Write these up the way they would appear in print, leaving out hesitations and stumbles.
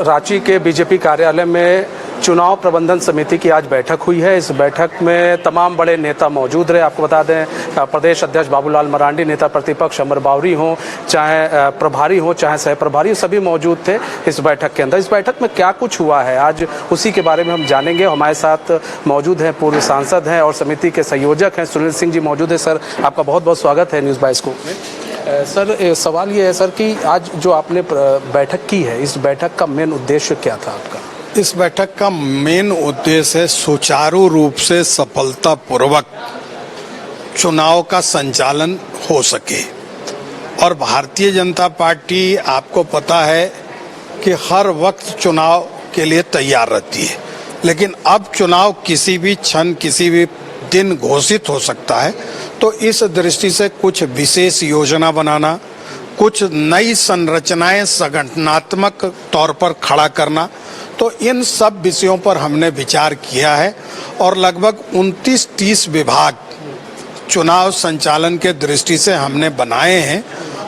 रांची के बीजेपी कार्यालय में चुनाव प्रबंधन समिति की आज बैठक हुई है। इस बैठक में तमाम बड़े नेता मौजूद रहे। आपको बता दें, प्रदेश अध्यक्ष बाबूलाल मरांडी, नेता प्रतिपक्ष अमर बावरी हों, चाहे प्रभारी हों चाहे सह प्रभारी, सभी मौजूद थे इस बैठक के अंदर। इस बैठक में क्या कुछ हुआ है आज उसी के बारे में हम जानेंगे। हमारे साथ मौजूद हैं पूर्व सांसद हैं और समिति के संयोजक हैं सुनील सिंह जी मौजूद है। सर, आपका बहुत बहुत स्वागत है न्यूज़ बाइस्कोप में। सर, सवाल ये है सर कि आज जो आपने बैठक की है, इस बैठक का मेन उद्देश्य क्या था आपका? इस बैठक का मेन उद्देश्य है सुचारू रूप से सफलतापूर्वक चुनाव का संचालन हो सके। और भारतीय जनता पार्टी, आपको पता है कि हर वक्त चुनाव के लिए तैयार रहती है, लेकिन अब चुनाव किसी भी क्षण किसी भी दिन घोषित हो सकता है। तो इस दृष्टि से कुछ विशेष योजना बनाना, कुछ नई संरचनाएं संगठनात्मक तौर पर खड़ा करना, तो इन सब विषयों पर हमने विचार किया है। और लगभग 29-30 विभाग चुनाव संचालन के दृष्टि से हमने बनाए हैं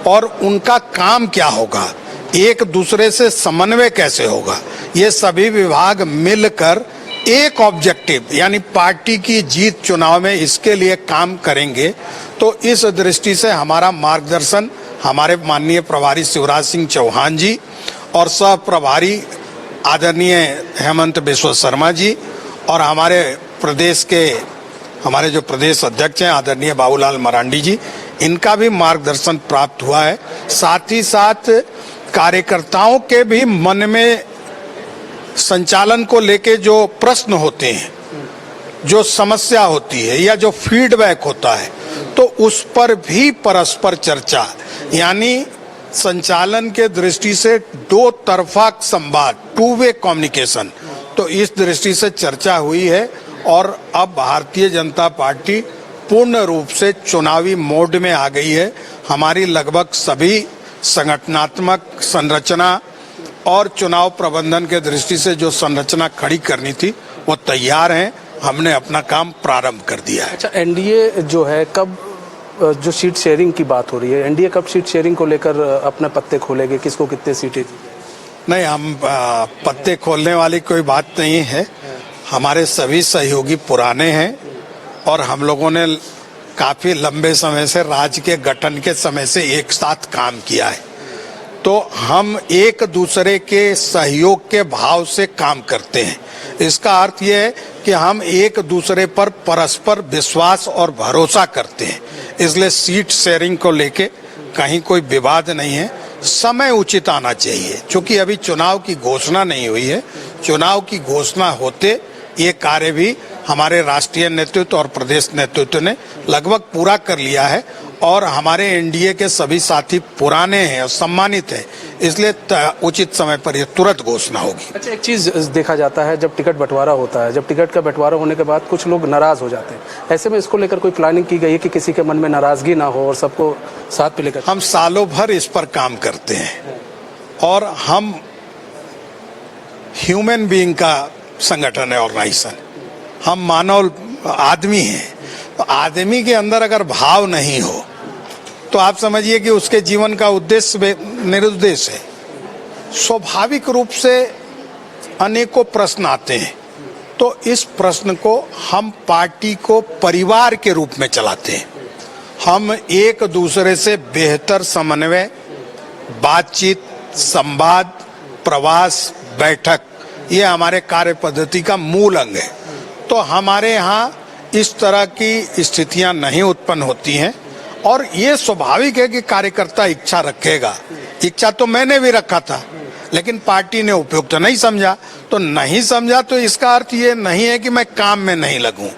और उनका काम क्या होगा, एक दूसरे से समन्वय कैसे होगा, ये सभी विभाग मिलकर एक ऑब्जेक्टिव यानी पार्टी की जीत चुनाव में, इसके लिए काम करेंगे। तो इस दृष्टि से हमारा मार्गदर्शन हमारे माननीय प्रभारी शिवराज सिंह चौहान जी और सह प्रभारी आदरणीय हेमंत बिश्व शर्मा जी और हमारे प्रदेश के हमारे जो प्रदेश अध्यक्ष हैं आदरणीय बाबूलाल मरांडी जी, इनका भी मार्गदर्शन प्राप्त हुआ है। साथ ही साथ कार्यकर्ताओं के भी मन में संचालन को लेके जो प्रश्न होते हैं, जो समस्या होती है या जो फीडबैक होता है, तो उस पर भी परस्पर चर्चा, यानी संचालन के दृष्टि से दो तरफा संवाद, टू वे कम्युनिकेशन, तो इस दृष्टि से चर्चा हुई है। और अब भारतीय जनता पार्टी पूर्ण रूप से चुनावी मोड में आ गई है। हमारी लगभग सभी संगठनात्मक संरचना और चुनाव प्रबंधन के दृष्टि से जो संरचना खड़ी करनी थी वो तैयार है। हमने अपना काम प्रारंभ कर दिया है। अच्छा, एनडीए जो है, कब जो सीट शेयरिंग की बात हो रही है, एनडीए कब सीट शेयरिंग को लेकर अपने पत्ते खोलेंगे, किसको कितने सीटें? नहीं, हम पत्ते खोलने वाली कोई बात नहीं है। हमारे सभी सहयोगी पुराने हैं और हम लोगों ने काफी लंबे समय से राज्य के गठन के समय से एक साथ काम किया है। तो हम एक दूसरे के सहयोग के भाव से काम करते हैं। इसका अर्थ ये है कि हम एक दूसरे पर परस्पर विश्वास और भरोसा करते हैं। इसलिए सीट शेयरिंग को लेके कहीं कोई विवाद नहीं है। समय उचित आना चाहिए, क्योंकि अभी चुनाव की घोषणा नहीं हुई है। चुनाव की घोषणा होते ये कार्य भी हमारे राष्ट्रीय नेतृत्व और प्रदेश नेतृत्व ने लगभग पूरा कर लिया है। और हमारे एनडीए के सभी साथी पुराने हैं और सम्मानित हैं, इसलिए उचित समय पर यह तुरंत घोषणा होगी। अच्छा, एक चीज देखा जाता है, जब टिकट बंटवारा होता है, जब टिकट का बंटवारा होने के बाद कुछ लोग नाराज हो जाते हैं। ऐसे में इसको लेकर कोई प्लानिंग की गई है कि किसी के मन में नाराजगी ना हो और सबको साथ पे लेकर? हम सालों भर इस पर काम करते हैं और हम ह्यूमन बीइंग का संगठन है, ऑर्गेनाइजेशन। हम मानव आदमी हैं, तो आदमी के अंदर अगर भाव नहीं हो तो आप समझिए कि उसके जीवन का उद्देश्य निरुद्देश है। स्वाभाविक रूप से अनेकों प्रश्न आते हैं, तो इस प्रश्न को हम पार्टी को परिवार के रूप में चलाते हैं। हम एक दूसरे से बेहतर समन्वय, बातचीत, संवाद, प्रवास, बैठक, ये हमारे कार्य पद्धति का मूल अंग है। तो हमारे यहाँ इस तरह की स्थितियां नहीं उत्पन्न होती हैं और ये स्वाभाविक है कि कार्यकर्ता इच्छा रखेगा। इच्छा तो मैंने भी रखा था, लेकिन पार्टी ने उपयुक्त नहीं समझा। तो नहीं समझा तो इसका अर्थ ये नहीं है कि मैं काम में नहीं लगूं।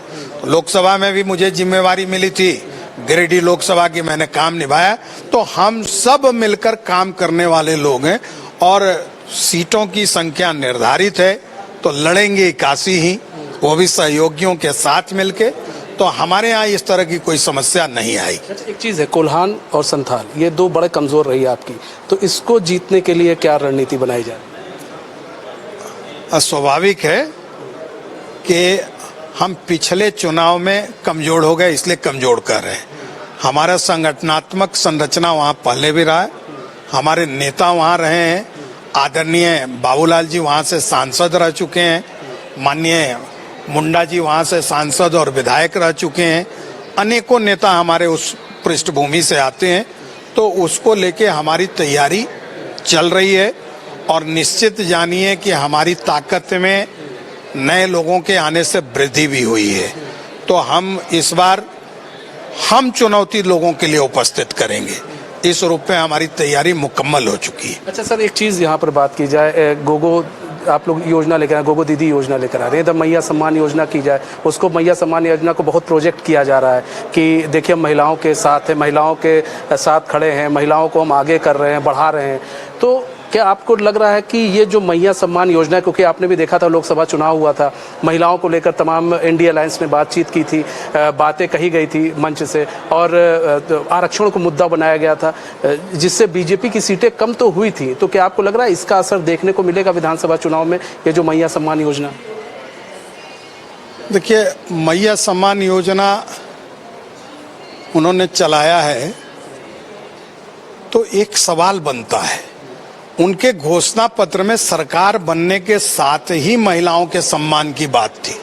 लोकसभा में भी मुझे जिम्मेवारी मिली थी, गिरिडीह लोकसभा की, मैंने काम निभाया। तो हम सब मिलकर काम करने वाले लोग हैं और सीटों की संख्या निर्धारित है, तो लड़ेंगे 81 ही, वो भी सहयोगियों के साथ मिलके। तो हमारे यहाँ इस तरह की कोई समस्या नहीं आई। एक चीज़ है, कोल्हान और संथाल, ये दो बड़े कमजोर रही है आपकी, तो इसको जीतने के लिए क्या रणनीति बनाई जाए? स्वाभाविक है कि हम पिछले चुनाव में कमजोर हो गए, इसलिए कमजोर कर रहे हैं। हमारा संगठनात्मक संरचना वहाँ पहले भी रहा है, हमारे नेता वहाँ रहे हैं आदरणीय बाबूलाल जी वहाँ से सांसद रह चुके हैं, माननीय मुंडा जी वहाँ से सांसद और विधायक रह चुके हैं, अनेकों नेता हमारे उस पृष्ठभूमि से आते हैं, तो उसको लेके हमारी तैयारी चल रही है। और निश्चित जानिए कि हमारी ताकत में नए लोगों के आने से वृद्धि भी हुई है। तो हम इस बार हम चुनौती लोगों के लिए उपस्थित करेंगे, इस रूप में हमारी तैयारी मुकम्मल हो चुकी है। अच्छा सर, एक चीज़ यहाँ पर बात की जाए, गोगो आप लोग योजना लेकर आए, गोगो दीदी योजना लेकर आ रहे हैं, मैया सम्मान योजना की जाए, उसको मैया सम्मान योजना को बहुत प्रोजेक्ट किया जा रहा है कि देखिए हम महिलाओं के साथ हैं, महिलाओं के साथ खड़े हैं, महिलाओं को हम आगे कर रहे हैं, बढ़ा रहे हैं। तो क्या आपको लग रहा है कि ये जो मैया सम्मान योजना है, क्योंकि आपने भी देखा था लोकसभा चुनाव हुआ था, महिलाओं को लेकर तमाम इंडिया अलायंस में बातचीत की थी, बातें कही गई थी मंच से, और आरक्षण को मुद्दा बनाया गया था, जिससे बीजेपी की सीटें कम तो हुई थी। तो क्या आपको लग रहा है इसका असर देखने को मिलेगा विधानसभा चुनाव में, ये जो मैया सम्मान योजना? देखिए, मैया सम्मान योजना उन्होंने चलाया है, तो एक सवाल बनता है, उनके घोषणा पत्र में सरकार बनने के साथ ही महिलाओं के सम्मान की बात थी।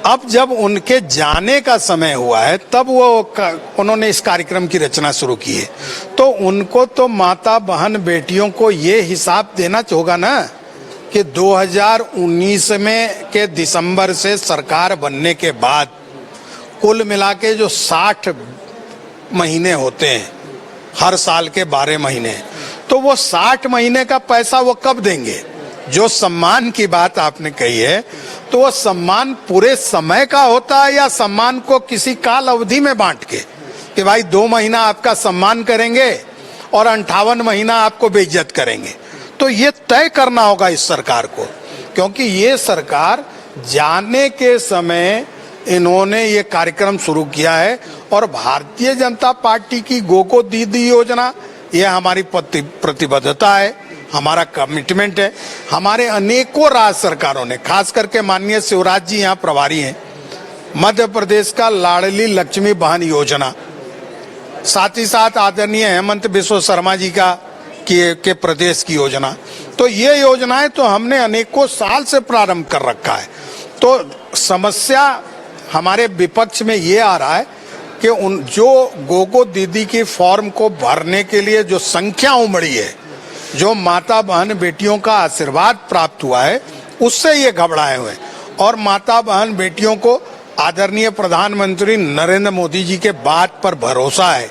अब जब उनके जाने का समय हुआ है, तब उन्होंने इस कार्यक्रम की रचना शुरू की है। तो उनको तो माता बहन बेटियों को ये हिसाब देना होगा ना कि 2019 में के दिसंबर से सरकार बनने के बाद कुल मिला के जो 60 महीने होते हैं, हर साल के 12 महीने, तो वो 60 महीने का पैसा वो कब देंगे? जो सम्मान की बात आपने कही है, तो वो सम्मान पूरे समय का होता है या सम्मान को किसी काल अवधि में बांट के कि भाई 2 महीना आपका सम्मान करेंगे और 58 महीना आपको बेइज्जत करेंगे? तो ये तय करना होगा इस सरकार को, क्योंकि ये सरकार जाने के समय इन्होंने ये कार्यक्रम शुरू किया है। और भारतीय जनता पार्टी की गोगो दीदी योजना, ये हमारी प्रतिबद्धता है, हमारा कमिटमेंट है। हमारे अनेकों राज्य सरकारों ने, खास करके माननीय शिवराज जी यहाँ प्रभारी हैं, मध्य प्रदेश का लाडली लक्ष्मी बहन योजना, साथ ही साथ आदरणीय हेमंत बिस्वा शर्मा जी का के प्रदेश की योजना, तो ये योजनाएं तो हमने अनेकों साल से प्रारंभ कर रखा है। तो समस्या हमारे विपक्ष में ये आ रहा है कि उन जो गोगो दीदी की फॉर्म को भरने के लिए जो संख्या उमड़ी है, जो माता बहन बेटियों का आशीर्वाद प्राप्त हुआ है, उससे ये घबराए हुए हैं। और माता बहन बेटियों को आदरणीय प्रधानमंत्री नरेंद्र मोदी जी के बात पर भरोसा है,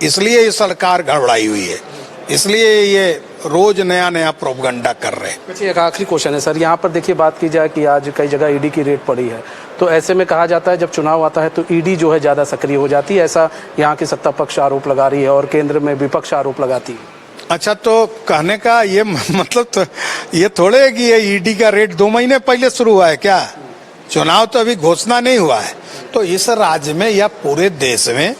इसलिए ये सरकार घबराई हुई है, इसलिए ये रोज नया नया प्रोपगंडा कर रहे हैं। अच्छा, एक आखिरी क्वेश्चन है सर, यहाँ पर देखिए बात की जाए कि आज कई जगह ईडी की रेड पड़ी है, तो ऐसे में कहा जाता है जब चुनाव आता है तो ईडी जो है ज़्यादा सक्रिय हो जाती है, ऐसा यहाँ की सत्ता पक्ष आरोप लगा रही है और केंद्र में विपक्ष आरोप लगाती है। अच्छा, तो कहने का ये मतलब तो ये थोड़े है कि ये ईडी का रेड 2 महीने पहले शुरू हुआ है क्या? चुनाव तो अभी घोषणा नहीं हुआ है। तो इस राज्य में या पूरे देश में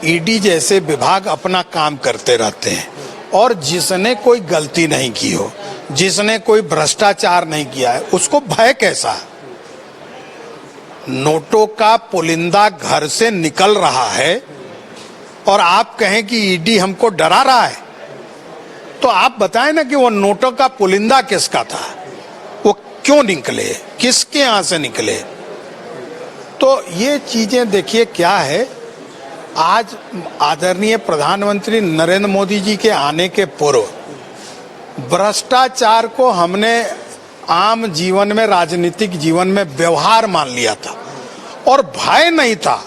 ईडी जैसे विभाग अपना काम करते रहते हैं, और जिसने कोई गलती नहीं की हो, जिसने कोई भ्रष्टाचार नहीं किया है, उसको भय कैसा? नोटों का पुलिंदा घर से निकल रहा है और आप कहें कि ईडी हमको डरा रहा है, तो आप बताएं ना कि वो नोटों का पुलिंदा किसका था, वो क्यों निकले, किसके यहां से निकले? तो ये चीजें देखिए क्या है। आज आदरणीय प्रधानमंत्री नरेंद्र मोदी जी के आने के पूर्व भ्रष्टाचार को हमने आम जीवन में, राजनीतिक जीवन में व्यवहार मान लिया था और भय नहीं था,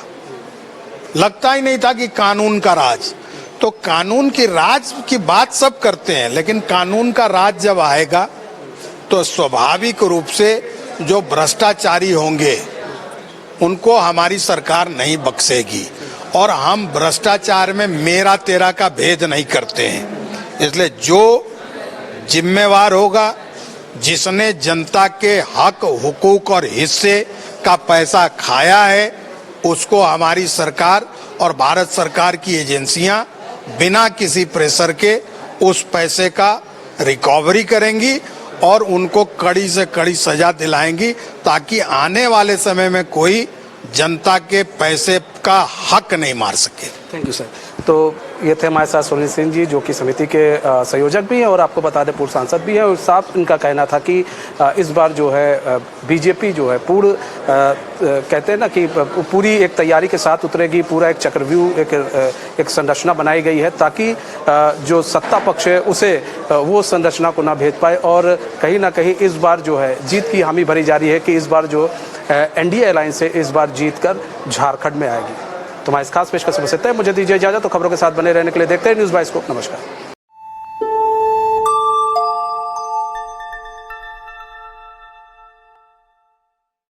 लगता ही नहीं था कि कानून का राज। तो कानून की राज की बात सब करते हैं, लेकिन कानून का राज जब आएगा तो स्वाभाविक रूप से जो भ्रष्टाचारी होंगे उनको हमारी सरकार नहीं बख्शेगी। और हम भ्रष्टाचार में मेरा तेरा का भेद नहीं करते हैं, इसलिए जो जिम्मेवार होगा, जिसने जनता के हक, हुकूक और हिस्से का पैसा खाया है, उसको हमारी सरकार और भारत सरकार की एजेंसियां बिना किसी प्रेशर के उस पैसे का रिकवरी करेंगी और उनको कड़ी से कड़ी सजा दिलाएंगी, ताकि आने वाले समय में कोई जनता के पैसे का हक नहीं मार सके। Thank you sir. तो ये थे हमारे साथ सोनी सिंह जी, जो कि समिति के संयोजक भी हैं और आपको बता दें पूर्व सांसद भी हैं। और साफ इनका कहना था कि इस बार जो है बीजेपी जो है पूर्ण कहते हैं ना कि पूरी एक तैयारी के साथ उतरेगी, पूरा एक चक्रव्यूह एक संरचना बनाई गई है ताकि जो सत्ता पक्ष है उसे वो संरचना को ना भेज पाए। और कहीं ना कहीं इस बार जो है जीत की हामी भरी जा रही है कि इस बार जो एनडीए अलायंस है इस बार जीत कर झारखंड में आएगी। तो हमारे इस खास पेशकश में से मुझे दीजिए इजाजत। तो खबरों के साथ बने रहने के लिए देखते हैं न्यूज़ 22 को। नमस्कार।